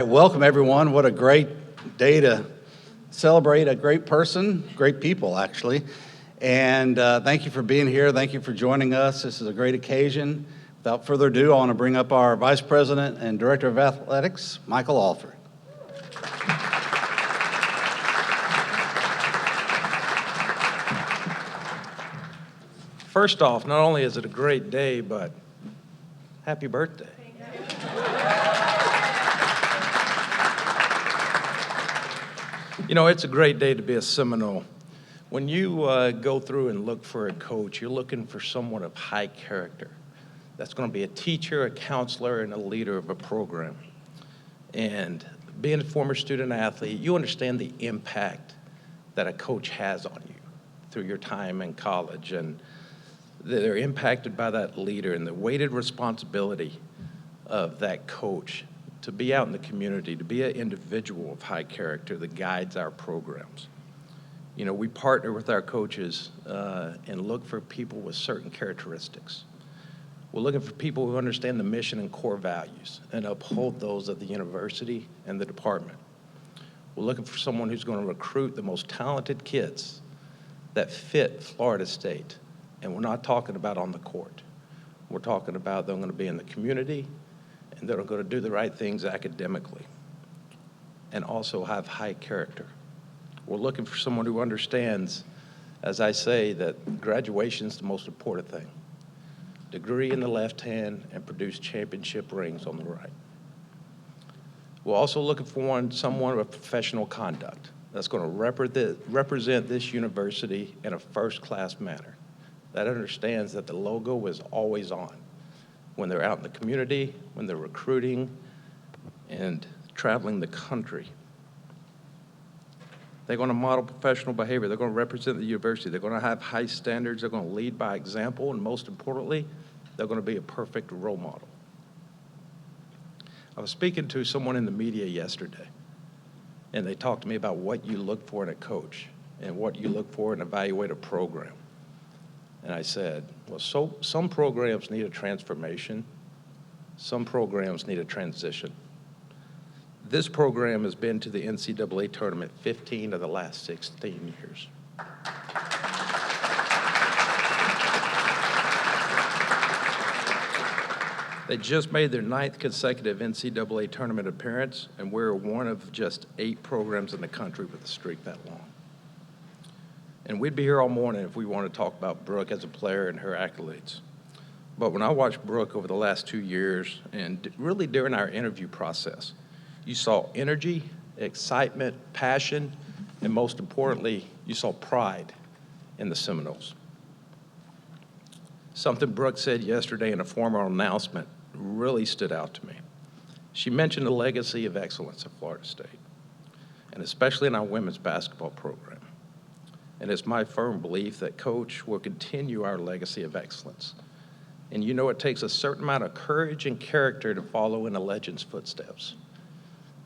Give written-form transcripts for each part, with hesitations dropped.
Welcome, everyone. What a great day to celebrate a great person, great people, actually. And thank you for being here. Thank you for joining us. This is a great occasion. Without further ado, I want to bring up our Vice President and Director of Athletics, Michael Alford. First off, not only is it a great day, but happy birthday. You know, it's a great day to be a Seminole. When you go through and look for a coach, you're looking for someone of high character. That's going to be a teacher, a counselor, and a leader of a program. And being a former student athlete, you understand the impact that a coach has on you through your time in college. And they're impacted by that leader and the weighted responsibility of that coach to be out in the community, to be an individual of high character that guides our programs. You know, we partner with our coaches and look for people with certain characteristics. We're looking for people who understand the mission and core values and uphold those of the university and the department. We're looking for someone who's going to recruit the most talented kids that fit Florida State. And we're not talking about on the court. We're talking about they're going to be in the community and they're going to do the right things academically and also have high character. We're looking for someone who understands, as I say, that graduation is the most important thing. Degree in the left hand and produce championship rings on the right. We're also looking for someone with professional conduct that's going to represent this university in a first-class manner, that understands that the logo is always on when they're out in the community, when they're recruiting and traveling the country. They're going to model professional behavior. They're going to represent the university. They're going to have high standards. They're going to lead by example. And most importantly, they're going to be a perfect role model. I was speaking to someone in the media yesterday, and they talked to me about what you look for in a coach and what you look for in evaluate a program. And I said, well, some programs need a transformation. Some programs need a transition. This program has been to the NCAA tournament 15 of the last 16 years. They just made their 9th consecutive NCAA tournament appearance, and we're one of just 8 programs in the country with a streak that long. And we'd be here all morning if we wanted to talk about Brooke as a player and her accolades. But when I watched Brooke over the last 2 years, and really during our interview process, you saw energy, excitement, passion, and most importantly, you saw pride in the Seminoles. Something Brooke said yesterday in a formal announcement really stood out to me. She mentioned the legacy of excellence at Florida State, and especially in our women's basketball program. And it's my firm belief that Coach will continue our legacy of excellence. And you know it takes a certain amount of courage and character to follow in a legend's footsteps.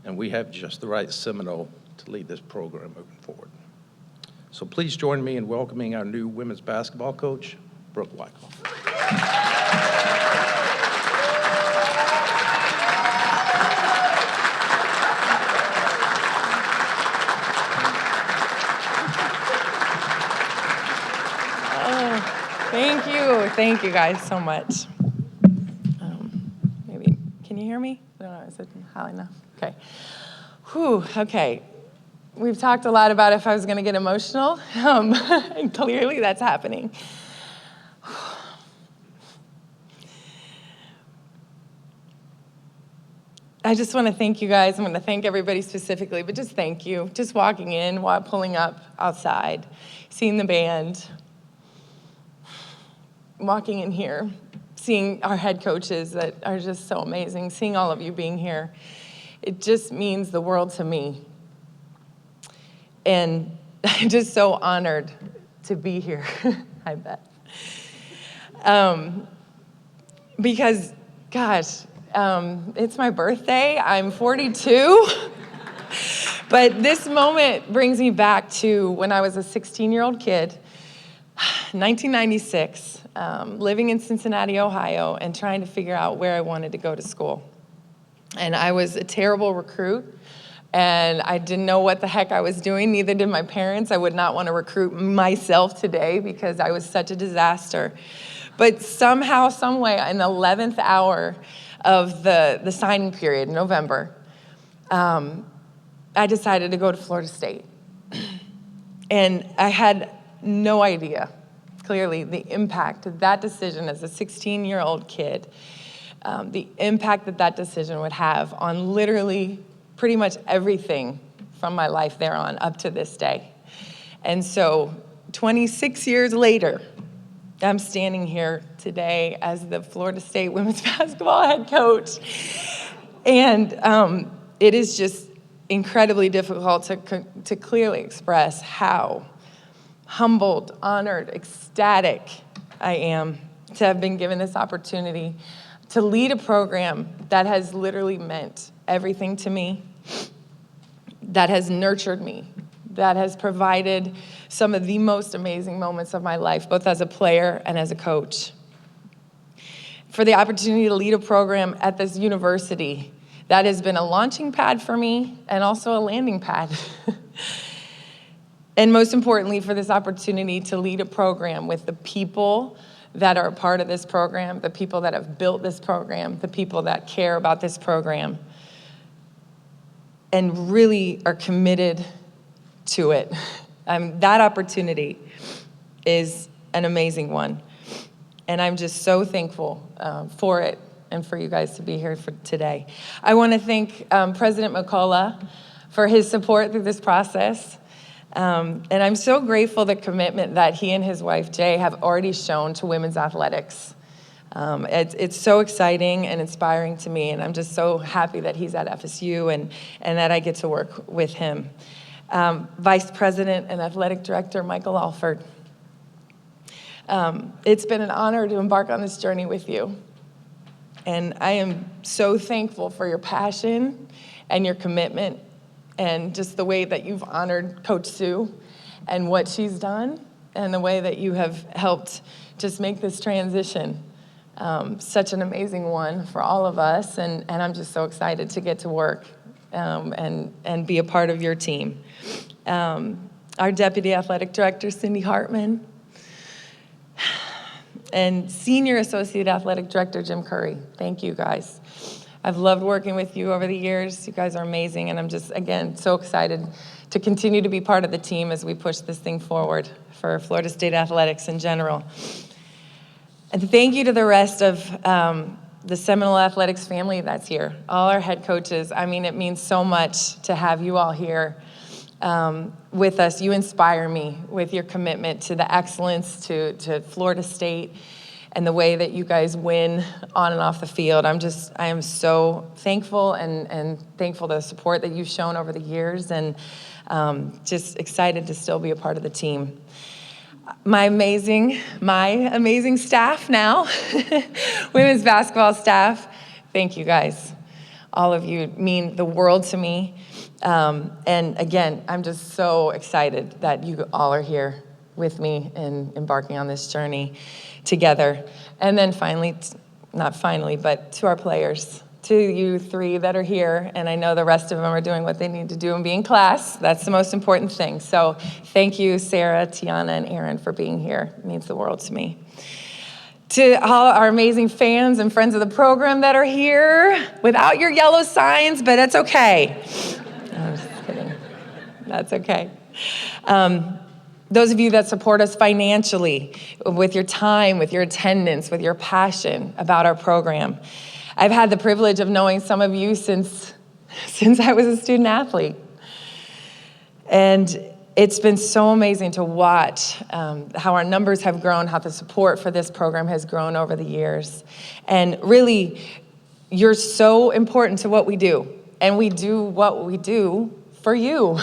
And we have just the right Seminole to lead this program moving forward. So please join me in welcoming our new women's basketball coach, Brooke Wyckoff. Thank you guys so much. Maybe, can you hear me? I don't know, is it high enough? Okay. Whew, okay. We've talked a lot about if I was gonna get emotional, and clearly that's happening. I just wanna thank you guys. I'm gonna thank everybody specifically, but just thank you. Just walking in, pulling up outside, seeing the band, walking in here, seeing our head coaches that are just so amazing, seeing all of you being here, it just means the world to me. And I'm just so honored to be here, I bet. Because, gosh, it's my birthday, I'm 42, but this moment brings me back to when I was a 16-year-old kid, 1996, living in Cincinnati, Ohio, and trying to figure out where I wanted to go to school. And I was a terrible recruit, and I didn't know what the heck I was doing. Neither did my parents. I would not want to recruit myself today because I was such a disaster. But somehow, some way, in the 11th hour of the signing period in November, I decided to go to Florida State. And I had no idea, clearly, the impact of that decision as a 16-year-old kid, the impact that that decision would have on literally pretty much everything from my life there on up to this day. And so 26 years later, I'm standing here today as the Florida State women's basketball head coach. And it is just incredibly difficult to clearly express how humbled, honored, ecstatic I am to have been given this opportunity to lead a program that has literally meant everything to me, that has nurtured me, that has provided some of the most amazing moments of my life, both as a player and as a coach. For the opportunity to lead a program at this university that has been a launching pad for me and also a landing pad. And most importantly, for this opportunity to lead a program with the people that are a part of this program, the people that have built this program, the people that care about this program, and really are committed to it. That opportunity is an amazing one. And I'm just so thankful for it and for you guys to be here for today. I want to thank President McCullough for his support through this process. And I'm so grateful the commitment that he and his wife, Jay, have already shown to women's athletics. It's so exciting and inspiring to me, and I'm just so happy that he's at FSU and that I get to work with him. Vice President and Athletic Director Michael Alford. It's been an honor to embark on this journey with you. And I am so thankful for your passion and your commitment and just the way that you've honored Coach Sue and what she's done and the way that you have helped just make this transition such an amazing one for all of us. And I'm just so excited to get to work and be a part of your team. Our Deputy Athletic Director, Cindy Hartman, and Senior Associate Athletic Director, Jim Curry. Thank you, guys. I've loved working with you over the years. You guys are amazing, and I'm just, again, so excited to continue to be part of the team as we push this thing forward for Florida State athletics in general. And thank you to the rest of the Seminole Athletics family that's here, all our head coaches. I mean, it means so much to have you all here with us. You inspire me with your commitment to the excellence, to Florida State, and the way that you guys win on and off the field. I am so thankful and thankful to the support that you've shown over the years, and just excited to still be a part of the team. My amazing staff now, women's basketball staff, thank you guys. All of you mean the world to me. And again, I'm just so excited that you all are here with me and embarking on this journey together. And then finally, not finally, but to our players, to you three that are here, and I know the rest of them are doing what they need to do and be in class. That's the most important thing. So thank you, Sarah, Tiana, and Aaron, for being here. It means the world to me. To all our amazing fans and friends of the program that are here, without your yellow signs, but that's okay. I'm just kidding. That's okay. Those of you that support us financially, with your time, with your attendance, with your passion about our program. I've had the privilege of knowing some of you since I was a student athlete. And it's been so amazing to watch how our numbers have grown, how the support for this program has grown over the years. And really, you're so important to what we do. And we do what we do for you.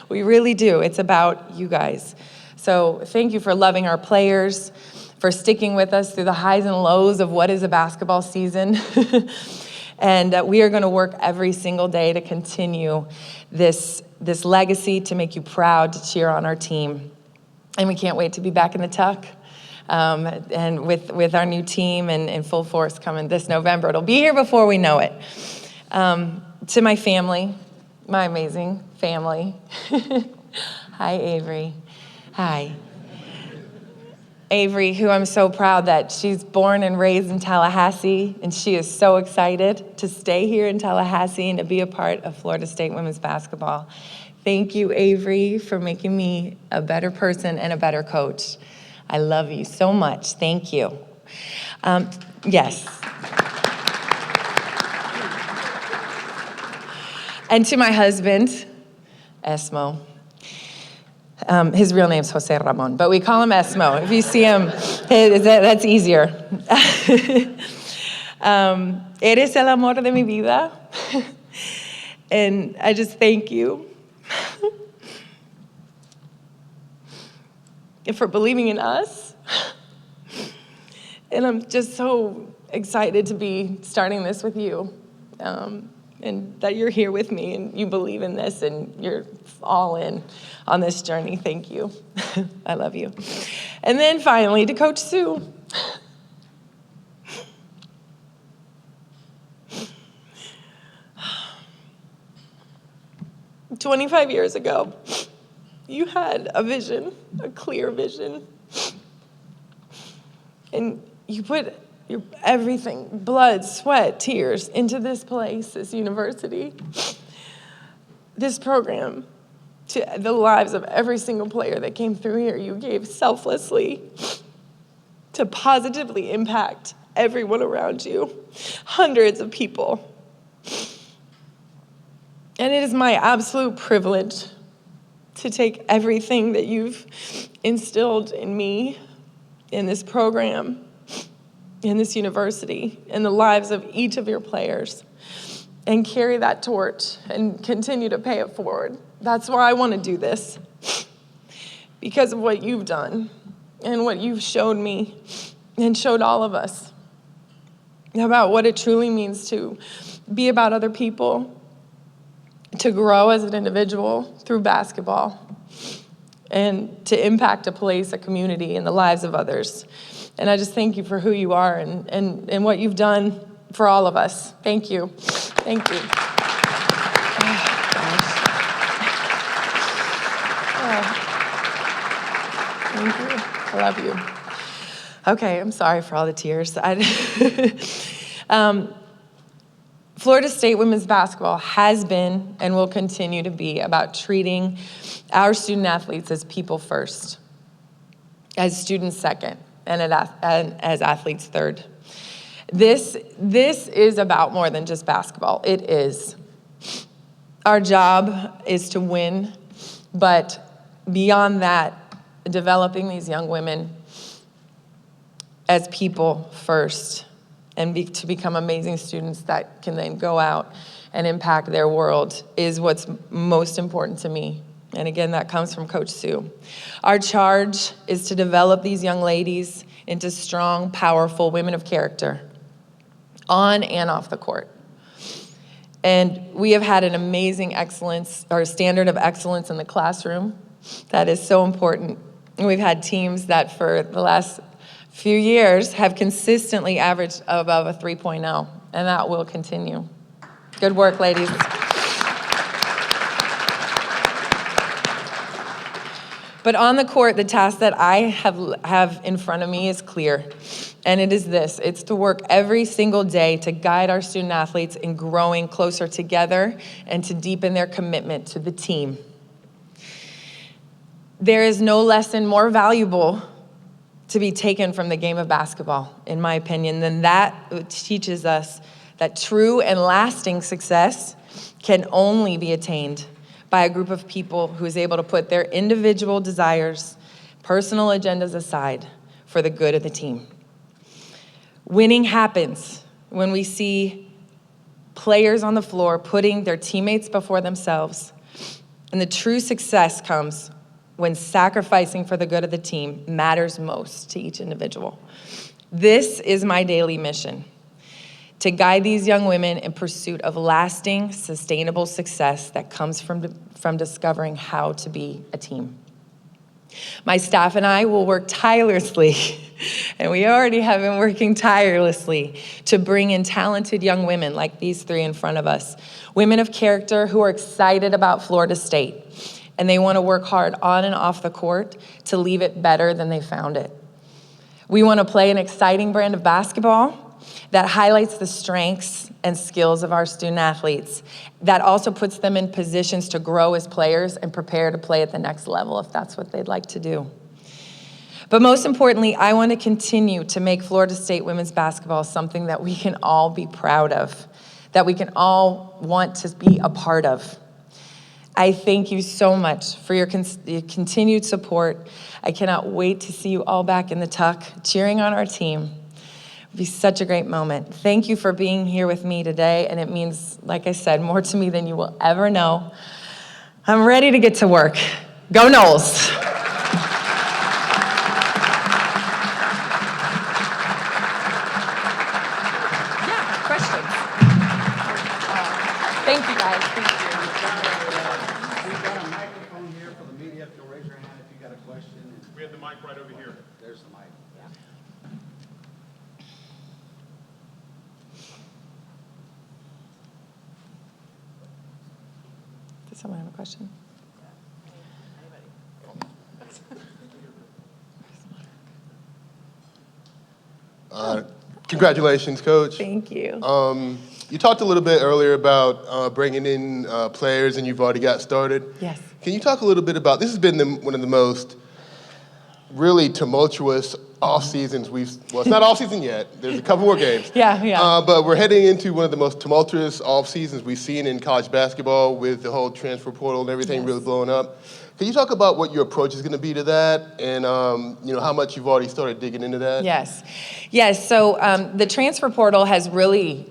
We really do. It's about you guys. So thank you for loving our players, for sticking with us through the highs and lows of what is a basketball season. And we are going to work every single day to continue this legacy, to make you proud, to cheer on our team. And we can't wait to be back in the Tuck. and with our new team and in full force coming this November. It'll be here before we know it. To my family, my amazing family. Hi, Avery. Hi. Avery, who I'm so proud that she's born and raised in Tallahassee, and she is so excited to stay here in Tallahassee and to be a part of Florida State women's basketball. Thank you, Avery, for making me a better person and a better coach. I love you so much. Thank you. Yes. And to my husband, Esmo. His real name's Jose Ramon, but we call him Esmo. If you see him, that's easier. Eres el amor de mi vida. And I just thank you for believing in us. And I'm just so excited to be starting this with you. And that you're here with me and you believe in this and you're all in on this journey. Thank you. I love you. And then finally to Coach Sue. "25 years ago, you had a vision, a clear vision. And you put your everything, blood, sweat, tears, into this place, this university, this program, to the lives of every single player that came through here. You gave selflessly to positively impact everyone around you, hundreds of people. And it is my absolute privilege to take everything that you've instilled in me, in this program, in this university, in the lives of each of your players, and carry that torch and continue to pay it forward. That's why I want to do this, because of what you've done and what you've showed me and showed all of us about what it truly means to be about other people, to grow as an individual through basketball, and to impact a place, a community, and the lives of others. And I just thank you for who you are and what you've done for all of us. Thank you. Thank you. Thank you. I love you. Okay, I'm sorry for all the tears. Florida State women's basketball has been and will continue to be about treating our student athletes as people first, as students second, and as athletes third. This is about more than just basketball. It is. Our job is to win, but beyond that, developing these young women as people first and to become amazing students that can then go out and impact their world is what's most important to me. And again, that comes from Coach Sue. Our charge is to develop these young ladies into strong, powerful women of character, on and off the court. And we have had an amazing excellence, or standard of excellence in the classroom. That is so important. And we've had teams that for the last few years have consistently averaged above a 3.0, and that will continue. Good work, ladies. But on the court, the task that I have in front of me is clear, and it is this. It's to work every single day to guide our student athletes in growing closer together and to deepen their commitment to the team. There is no lesson more valuable to be taken from the game of basketball, in my opinion, than that which teaches us that true and lasting success can only be attained by a group of people who is able to put their individual desires, personal agendas aside for the good of the team. Winning happens when we see players on the floor putting their teammates before themselves, and the true success comes when sacrificing for the good of the team matters most to each individual. This is my daily mission, to guide these young women in pursuit of lasting, sustainable success that comes from discovering how to be a team. My staff and I will work tirelessly And we already have been working tirelessly to bring in talented young women like these three in front of us. Women of character who are excited about Florida State. And they want to work hard on and off the court to leave it better than they found it. We want to play an exciting brand of basketball that highlights the strengths and skills of our student athletes, that also puts them in positions to grow as players and prepare to play at the next level if that's what they'd like to do. But most importantly, I want to continue to make Florida State women's basketball something that we can all be proud of, that we can all want to be a part of. I thank you so much for your continued support. I cannot wait to see you all back in the tuck, cheering on our team. It'll be such a great moment. Thank you for being here with me today, and it means, like I said, more to me than you will ever know. I'm ready to get to work. Go Noles! Yeah, questions? Thank you, guys. Thank you. We've got a microphone here for the media. If you'll raise your hand if you got a question. We have the mic right over here. There's the mic. Does someone have a question? Congratulations, Coach. Thank you. You talked a little bit earlier about bringing in players, and you've already got started. Yes. Can you talk a little bit about, this has been one of the most really tumultuous off seasons well, it's not off season yet. There's a couple more games. Yeah. But we're heading into one of the most tumultuous off seasons we've seen in college basketball with the whole transfer portal and everything really blowing up. Can you talk about what your approach is going to be to that, and how much you've already started digging into that? Yes. So the transfer portal has really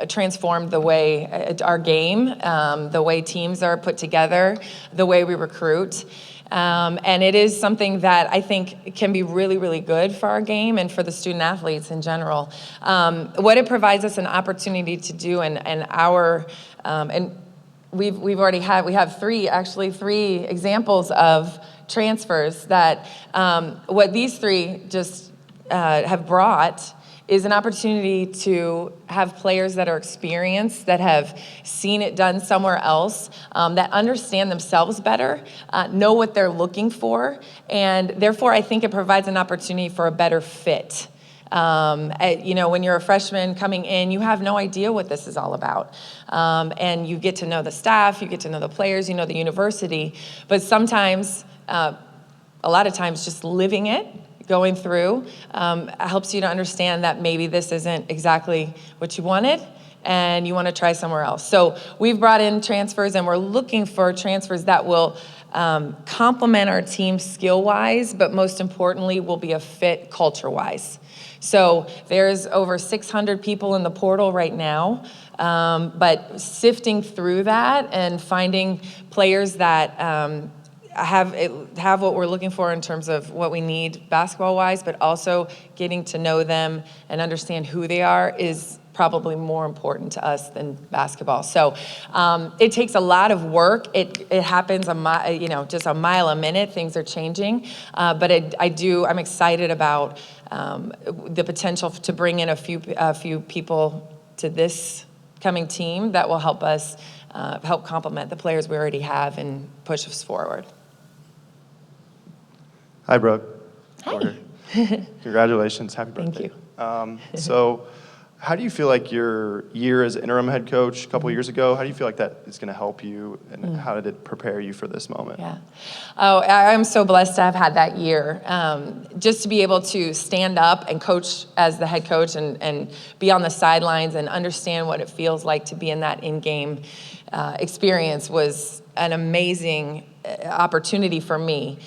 transformed the way our game, the way teams are put together, the way we recruit. And it is something that I think can be really, really good for our game and for the student athletes in general. What it provides us an opportunity to do, and we've already had, we have three examples of transfers that what these three just have brought is an opportunity to have players that are experienced, that have seen it done somewhere else, that understand themselves better, know what they're looking for, and therefore I think it provides an opportunity for a better fit. When you're a freshman coming in, you have no idea what this is all about. And you get to know the staff, you get to know the players, you know the university, but sometimes, a lot of times just living it, going through, helps you to understand that maybe this isn't exactly what you wanted and you want to try somewhere else. So we've brought in transfers, and we're looking for transfers that will complement our team skill-wise, but most importantly will be a fit culture-wise. So there's over 600 people in the portal right now, but sifting through that and finding players that have what we're looking for in terms of what we need basketball-wise, but also getting to know them and understand who they are is probably more important to us than basketball. So it takes a lot of work. It happens just a mile a minute. Things are changing, but I'm excited about the potential to bring in a few people to this coming team that will help us help complement the players we already have and push us forward. Hi, Brooke. Hi. Congratulations. Happy birthday. Thank you. So how do you feel like your year as interim head coach a couple years ago, how do you feel like that is going to help you, and how did it prepare you for this moment? Yeah. Oh, I'm so blessed to have had that year. Just to be able to stand up and coach as the head coach and be on the sidelines and understand what it feels like to be in that in-game experience was an amazing opportunity for me.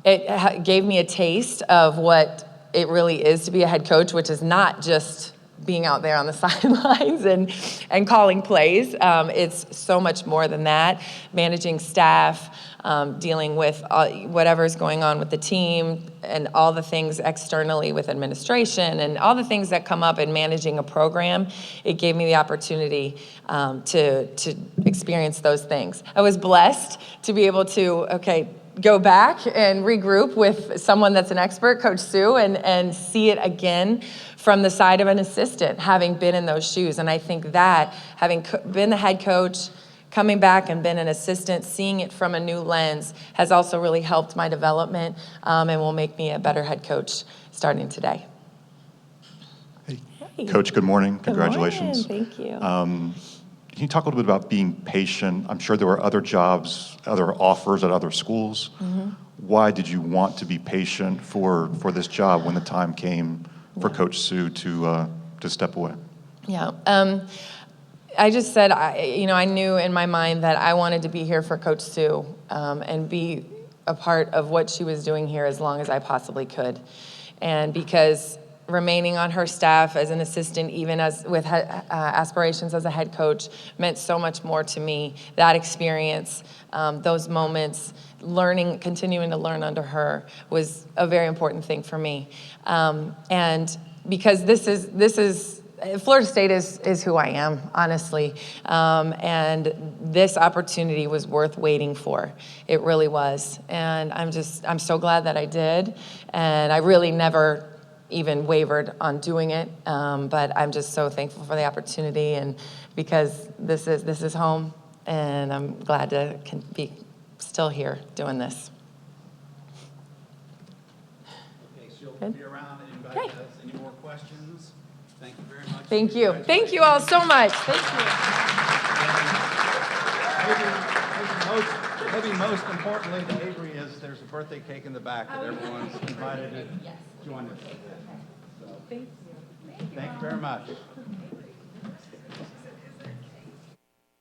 It gave me a taste of what it really is to be a head coach, which is not just being out there on the sidelines and calling plays. It's so much more than that. Managing staff, dealing with whatever's going on with the team, and all the things externally with administration, and all the things that come up in managing a program. It gave me the opportunity to experience those things. I was blessed to be able to, go back and regroup with someone that's an expert, Coach Sue, and see it again from the side of an assistant, having been in those shoes. And I think that, having been the head coach, coming back and been an assistant, seeing it from a new lens has also really helped my development, and will make me a better head coach starting today. Hey. Coach, good morning. Good Congratulations. morning. Thank you. Can you talk a little bit about being patient? I'm sure there were other jobs, other offers at other schools. Mm-hmm. Why did you want to be patient for this job when the time came for Coach Sue to step away? Yeah. I just said, I knew in my mind that I wanted to be here for Coach Sue, and be a part of what she was doing here as long as I possibly could. And because remaining on her staff as an assistant, even as with aspirations as a head coach, meant so much more to me. That experience, those moments, continuing to learn under her was a very important thing for me. And because this is Florida State is who I am, honestly. And this opportunity was worth waiting for. It really was. And I'm so glad that I did. And I really never even wavered on doing it. But I'm just so thankful for the opportunity, and because this is home, and I'm glad to be still here doing this. Okay, she'll be around if anybody has any more questions. Thank you very much. Thank you. Thank you all so much. Thank you. Maybe most importantly to Avery is there's a birthday cake in the back that everyone's invited to join us. So, thank you very much.